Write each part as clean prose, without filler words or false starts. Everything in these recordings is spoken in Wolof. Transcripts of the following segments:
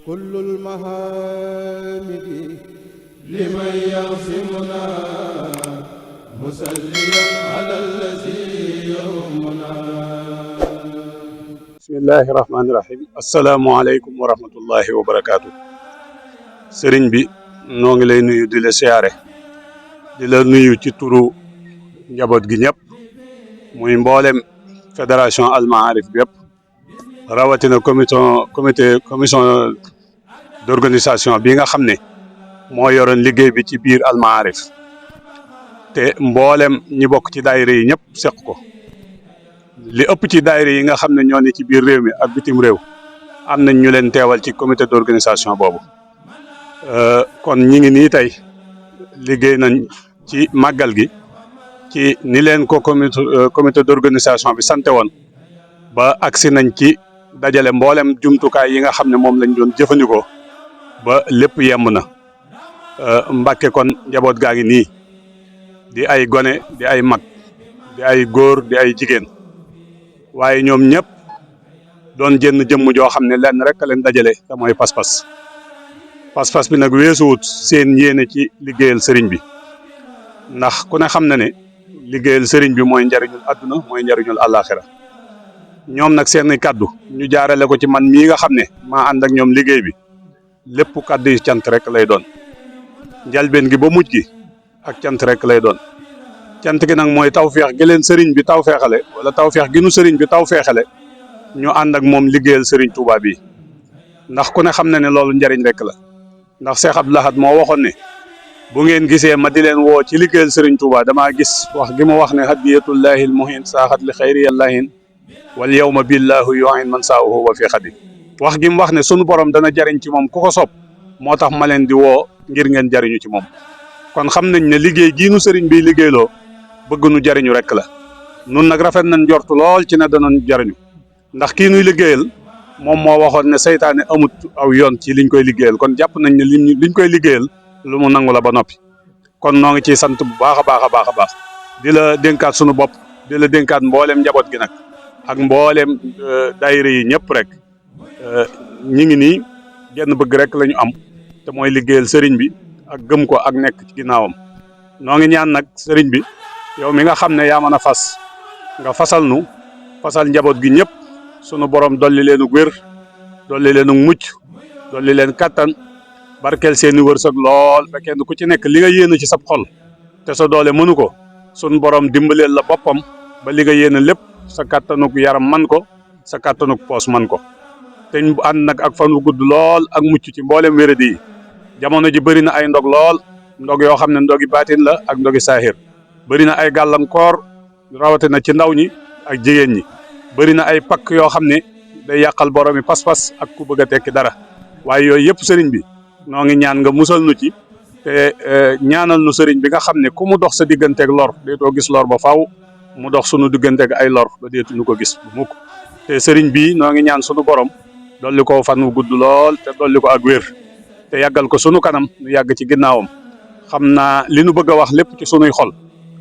كل المحامد لمن يعصمنا مسليا على الذي يرمنا. بسم الله الرحمن الرحيم. السلام عليكم ورحمة الله وبركاته. sëriñ bi noo ngi lay nuyu di la siyaare di la nuyu ci turu njaboot gi ñëpp muy mboolem fédération Al Maarif bi yëpp rawatina commission d'organisation bi nga xam ne moo yoroon liggéey bi ci biir Al Maarif te mboolem ñi bokk ci daayira yi ñëpp seq ko li ëpp ci daayira yi nga xam ne ñoo ne ci biir réew mi ak bitim réew am nañ ñu leen teewal ci comité d'organisation boobu. kon ñi ngi nii tey liggéey nañ ci màggal gi ci ni leen ko comité d'organisation bi sante woon ba agsi nañ ci dajale mboolem jumtukaay yi nga xam ne moom lañ doon jëfandikoo ba lépp yemb na. Mbàkke kon njaboot gaa ngi nii di ay gone di ay mag di ay góor di ay jigéen waaye ñoom ñëpp doon jënn jëmm joo xam ne lenn rek a leen dajale te mooy pas-pas bi nag weesuwut seen yéene ci liggéeyal sëriñ bi ndax ku ne xam na ne liggéeyal sëriñ bi mooy njariñul àdduna mooy njariñul àllaaxira ñoom nag seen kàddu ñu jaarale ko ci man mii nga xam ne maa ànd ak ñoom liggéey bi lépp kàddu yi cant rek lay doon njalbeen gi ba mujj gi ak cant rek lay doon cant gi nag mooy tawfeex gi leen sëriñ bi tawfeexale wala tawfeex gi nu sëriñ bi tawfeexale ñu ànd ak moom liggéeyal sëriñ Touba bi ndax ku ne xam na ne loolu njariñ rek la. ndax Cheikh Abdou Lahad moo waxoon ne bu ngeen gisee ma di leen woo ci liggéeyal Serigne Touba damaa gis wax gi mu wax ne hadiyatullahi al muhin saaxat li xayri yallahin wal yawma billahu yu'in man saahu wa fi xadi wax gi mu wax ne sunu borom dana jariñ ci moom ku ko sopp moo tax ma leen di woo ngir ngeen jariñu ci moom kon xam nañ ne liggéey gii nu Serigne bi liggéeyloo bëgg nu jariñu rek la nun nag rafet nañ njortu lool ci ne danañ jariñu ndax kii nuy liggéeyal moom moo waxoon ne seytaane amut aw yoon ci liñ koy liggéeyal kon jàpp nañ ne liñ koy liggéeyal lu mu nangu la ba noppi kon noo ngi ciy sant bu baax a baax a baax a baax di la dénkaat sunu bopp di la dénkaat mbooleem njaboot gi nag ak mbooleem daayira yi ñëpp rek ñi ngi nii genn bëgg rek la ñu am te mooy liggéeyal sëriñ bi ak gëm ko ak nekk ci ginnaawam noo ngi ñaan nag sëriñ bi yow mi nga xam ne yaa mën a fas nga fasal njaboot gi ñëpp sunu borom dolli leenu wér dolli leenu mucc dolli leen kattan barkeel seeni wërsëg lool ba kenn ku ci nekk li nga yéene ci sab xol te sa doole mënu ko sunu borom dimbaleel la boppam ba li nga yéene lépp sa kattanuk yaram man ko sa kattanuk poos man ko te ñu ànd nag ak fan wu gudd lool ak mucc ci mboolem wéradi yi jamono ji bëri na ay ndog lool ndog yoo xam ne ndogi baatin la ak ndogi saahir bëri na ay gàllankoor rawatina ci ndaw ñi ak jigéen ñi bëri na ay pakk yoo xam ne day yàqal boromi pas-pas ak ku bëgg a tekki dara waaye yooyu yëpp sëriñ bi noo ngi ñaan nga musal nu ci te ñaanal nu sëriñ bi nga xam ne ku mu dox sa digganteeg lor deetoo gis lor ba faaw mu dox sunu digganteeg ay lor ba deetu nu ko gis bu mukk te sëriñ bi noo ngi ñaan sunu borom dolli ko fan wu gudd lool te dolli ko ak wér te yàggal ko sunu kanam nu yàgg ci ginnaawam xam naa li nu bëgg a wax lépp ci sunuy xol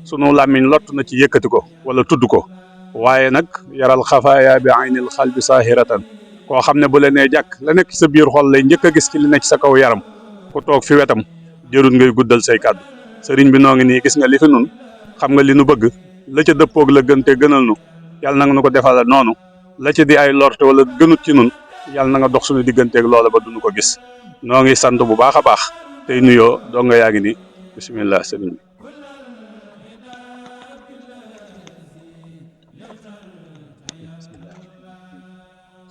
sunu làmmiñ lott na ci yëkkati ko wala tudd ko waaye nag yaral xafaaya bi aynil xalbi saahiratan koo xam ne bu la nee jàkk la nekk sa biir xol lay njëkk a gis ci li nekk sa kaw yaram ku toog fi wetam jërul ngay guddal say kàddu sëriñ bi noo ngi nii gis nga li fi nun xam nga li nu bëgg la ca dëppoog la gën te gënal nu yàlla na nga nu ko defal noonu la ca di ay lorte wala gënut ci nun yàlla na nga dox suñu digganteeg loola ba duñu ko gis noo ngi sant bu baax a baax tey nuyoo doo nga yaa ngi nii bisimilah sëriñ bi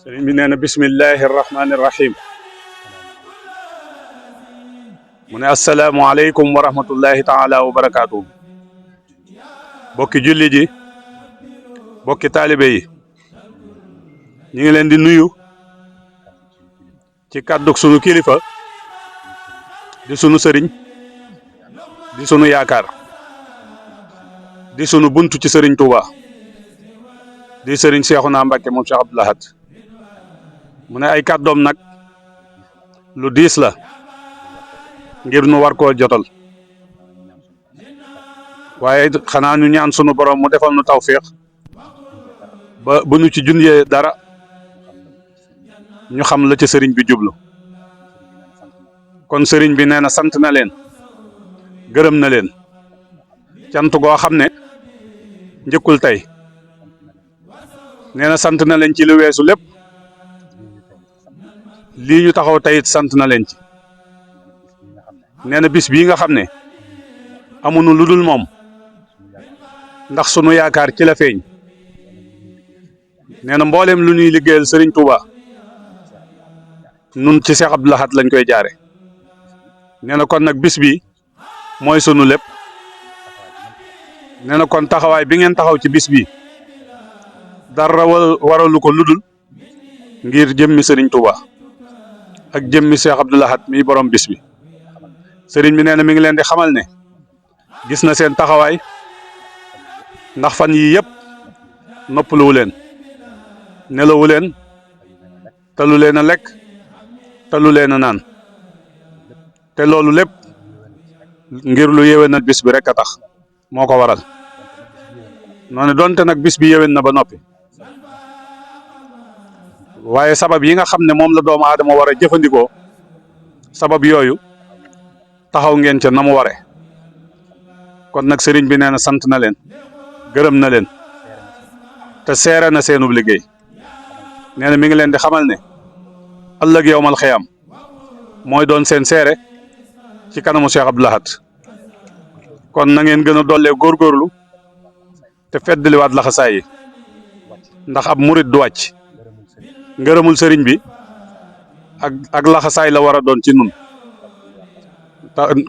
sëriñ bi nee na bismillahi rahmaani rahim mu ne asalaamualeykum wa rahmatullahi taala wa barakaatu. bokki julli ji bokki taalibe yi ñu ngi leen di nuyu ci kàddug sunu kilifa di sunu sëriñ di sunu yaakaar di sunu buntu ci sëriñ Touba di sëriñ Cheikhouna Mbacké moom Cheikh Abdou Lahad mu ne ay kàddoom nag lu diis la ngir nu war koo jotal waaye xanaa ñu ñaan sunu borom mu defal nu tawféex ba bu ñu ci jundee dara ñu xam la ci sëriñ bi jublu kon sëriñ bi nee na sant na leen gërëm na leen cant goo xam ne njëkkul tey nee na sant na leen ci lu weesu lépp lii ñu taxaw tey it sant na leen ci nee na bis bii nga xam ne amuñu lu dul moom ndax sunu yaakaar ci la feeñ nee na mbooleem lu ñuy liggéeyal sëriñ Touba nun ci Cheikh Abdou Lahad lañ koy jaare nee na kon nag bis bi mooy sunu lépp nee na kon taxawaay bi ngeen taxaw ci bis bi dara waralu ko ludul ngir jëmmi sëriñ Touba ak jëmmi Cheikh Abdou Lahad mi borom bis bi sëriñ bi nee na mi ngi leen di xamal ne gis na seen taxawaay ndax fan yii yëpp noppaluwu leen nelawu leen talu leen a lekk talu leen a naan te loolu lépp ngir lu yéwénal bis bi rek a tax moo ko waral noonu donte nag bis bi yéwén na ba noppi waaye sabab yi nga xam ne moom la doomu aadama war a jëfandikoo sabab yooyu taxaw ngeen ca na mu ware kon nag sëriñ bi nee na sant na leen gërëm na leen te seere na seenub liggéey nee na mi ngi leen di xamal ne ëllëg yowmal xiyaam mooy doon seen seere ci kanamu Cheikh Abdou Lahad kon na ngeen gën a dollee góorgóorlu te feddliwaat laxasaay yi ndax ab murit du wàcc ngërëmul sëriñ bi ak laxasaay la war a doon ci nun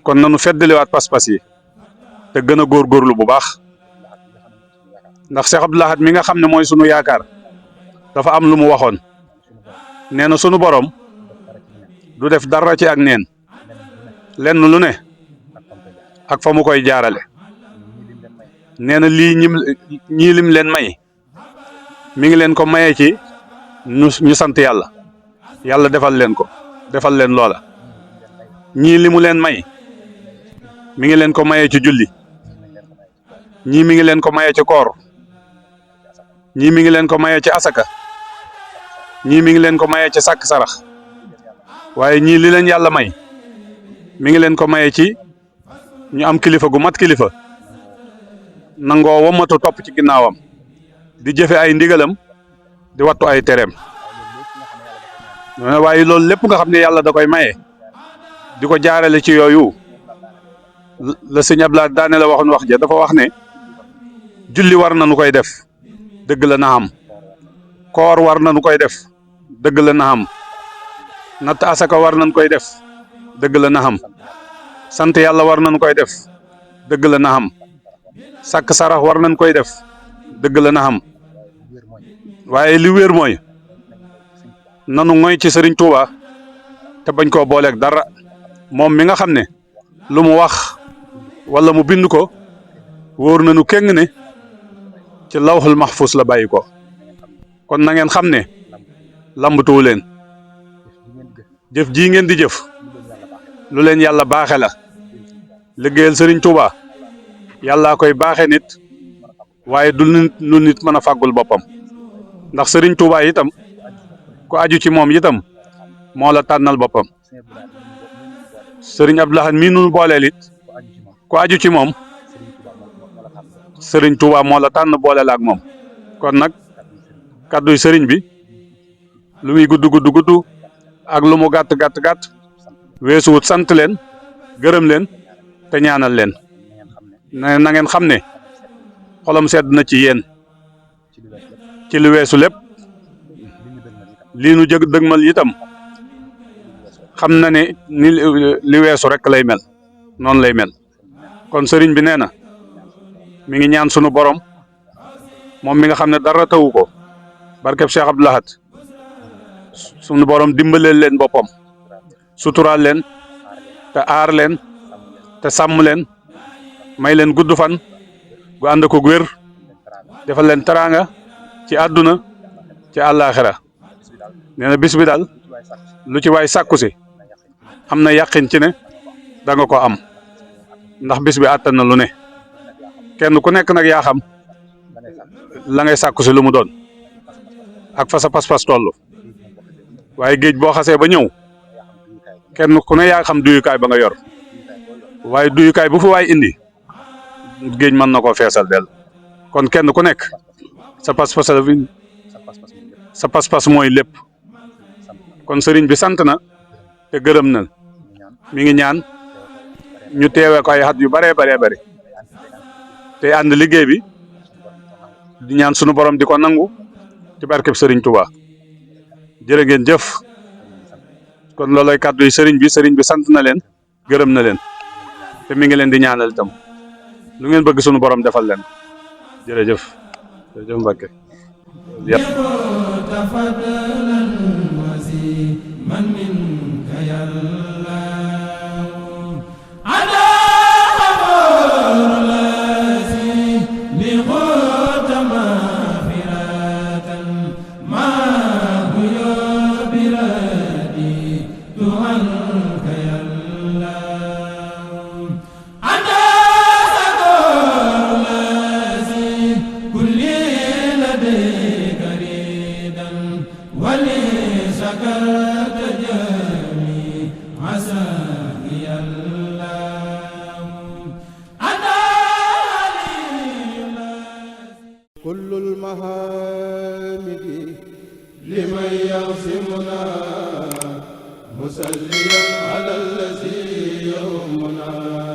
kon nanu feddliwaat pas-pas yi te gën a góorgóorlu bu baax ndax Cheikh Abdou Lahad mi nga xam ne mooy sunu yaakaar dafa am lu mu waxoon nee na sunu borom du def dara ci ak neen lenn lu ne ak fa mu koy jaarale nee na lii ñii lim leen may mi ngi leen ko mayee ci ñu sant yàlla yàlla defal leen ko defal leen loola ñii li mu leen may mi ngi leen ko mayee ci julli ñii mi ngi leen ko mayee ci koor ñii mi ngi leen ko mayee ci asaka ñii mi ngi leen ko mayee ci sàkk sarax waaye ñii li leen yàlla may mi ngi leen ko mayee ci ñu am kilifa gu mat kilifa nangoo wamatu topp ci ginnaawam di jëfe ay ndigalam di wattu ay tereem waaye loolu lépp nga xam ne yàlla da koy maye di ko jaarale ci yooyu la sëñ Abdou Lahad daane la waxoon wax ja dafa wax ne julli war na nu koy def dëgg la na am koor war na nu koy def dëgg la na am natt asaka war nañ koy def dëgg la na am sant yàlla war nañ koy def dëgg la na am sàkk sarax war nañ koy def dëgg la na am waaye li wéer mooy nanu ngoy ci sëriñ Touba te bañ koo booleeg dara moom mi nga xam ne lu mu wax wala mu bind ko wóor nañu kéng ne ci lawhul mahfuz la bàyyi ko kon na ngeen xam ne lambatuwu leen jëf jii ngeen di jëf lu leen yàlla baaxe la liggéeyal sëriñ Touba yàllaa koy baaxe nit waaye du lu nit mën a fàggul boppam ndax sëriñ Touba itam ku aju ci moom itam moo la tànnal boppam sëriñ Abdou Lahad mii nu booleel it ku aju ci moom sëriñ Touba moo la tànn booleel ak moom kon nag kàdduy sëriñ bi lu muy gudd gudd gudd ak lu mu gàtt gàtt gàtt weesuwut sant leen gërëm leen te ñaanal leen na ngeen xam ne xolam sedd na ci yéen ci lu weesu lépp lii nu dëgmal itam xam na ne ni li weesu rek lay mel noonu lay mel kon sëriñ bi nee na mi ngi ñaan sunu borom moom mi nga xam ne dara tawu ko barkeb Cheikh Abdou Lahad sunu borom dimbaleel leen boppam suturaal leen te aar leen te sàmm leen may leen gudd fan gu ànd ko wér defal leen teraanga ci àdduna ci àllaaxira nee na bis bi daal lu ci waay sàkku si am na yàqin ci ne da nga ko am ndax bis bi àttan na lu ne kenn ku nekk nag yaa xam la ngay sàkku si lu mu doon ak fa sa pas-pas toll waaye géej boo xasee ba ñëw kenn ku ne yaa xam duyukaay ba nga yor waaye duyukaay bu fa waay indi géej mën na koo feesal del kon kenn ku nekk sa pas-pas la fi sa pas-pas mooy lépp kon sëriñ bi sant na te gërëm na mi ngi ñaan ñu teewee ko ay at yu baree bari te ànd liggéey bi di ñaan sunu borom di ko nangu ci barkeb sëriñ Touba jërë ngeen jëf kon loolay kàddu yi sëriñ bi sant na leen gërëm na leen te mi ngi leen di ñaanal itam lu ngeen bëgg sunu borom defal leen jërëjëf Mbacke كل المحامد لمن يعصمنا مسليا على الذي يومنا